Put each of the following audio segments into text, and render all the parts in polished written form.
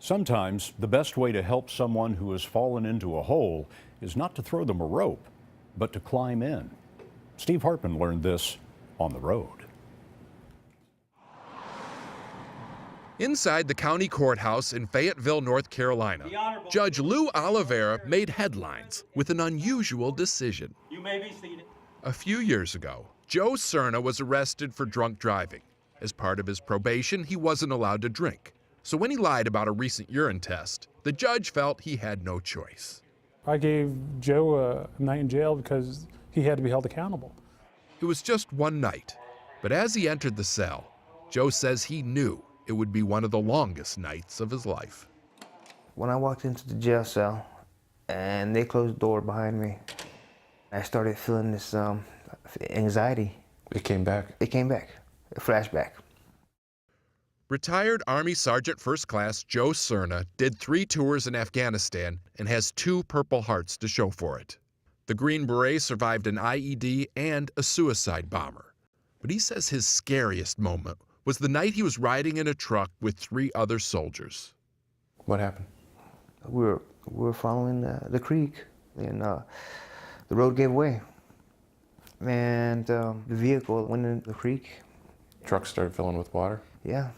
Sometimes the best way to help someone who has fallen into a hole is not to throw them a rope, but to climb in. Steve Hartman learned this on the road. Inside the county courthouse in Fayetteville, North Carolina, Judge Lou Oliveira made headlines with an unusual decision. You may be seated. A few years ago, Joe Serna was arrested for drunk driving. As part of his probation, he wasn't allowed to drink. So when he lied about a recent urine test, the judge felt he had no choice. I gave Joe a night in jail because he had to be held accountable. It was just one night, but as he entered the cell, Joe says he knew it would be one of the longest nights of his life. When I walked into the jail cell and they closed the door behind me, I started feeling this anxiety. It came back? It came back, a flashback. Retired Army Sergeant First Class Joe Serna did 3 tours in Afghanistan and has 2 Purple Hearts to show for it. The Green Beret survived an IED and a suicide bomber. But he says his scariest moment was the night he was riding in a truck with 3 other soldiers. What happened? We were following the creek, and the road gave way. And the vehicle went in the creek. Truck started filling with water? Yeah.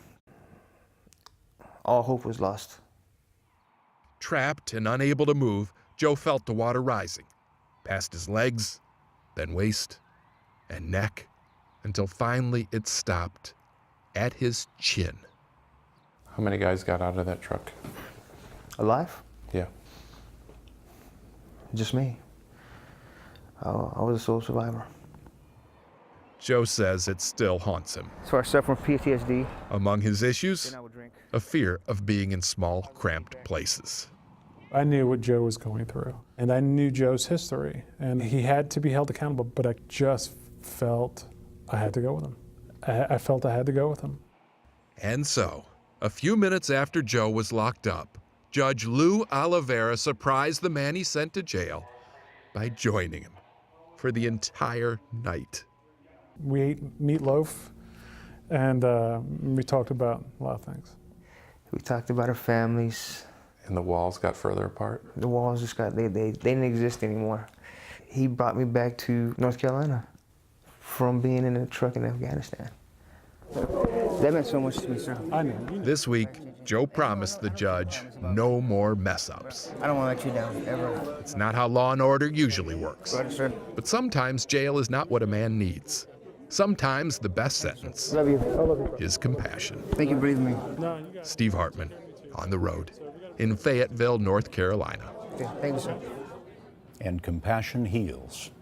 All hope was lost. Trapped and unable to move, Joe felt the water rising, past his legs, then waist and neck, until finally it stopped at his chin. How many guys got out of that truck? Alive? Yeah. Just me. I was a sole survivor. Joe says it still haunts him. So I suffer from PTSD. Among his issues, I would drink. a fear of being in small, cramped places. I knew what Joe was going through, and I knew Joe's history, and he had to be held accountable, but I just felt I had to go with him. I felt I had to go with him. And so, a few minutes after Joe was locked up, Judge Lou Oliveira surprised the man he sent to jail by joining him for the entire night. We ate meatloaf, and we talked about a lot of things. We talked about our families. And the walls got further apart? The walls just got, they didn't exist anymore. He brought me back to North Carolina from being in a truck in Afghanistan. That meant so much to me, sir. I know. This week, Joe promised the judge no more mess-ups. I don't want to let you down, ever. It's not how law and order usually works. Right, sir. But sometimes jail is not what a man needs. Sometimes the best sentence Love you. I love you. is compassion. Thank you for believing me. Steve Hartman, on the road, in Fayetteville, North Carolina. Okay, thank you, sir. And compassion heals.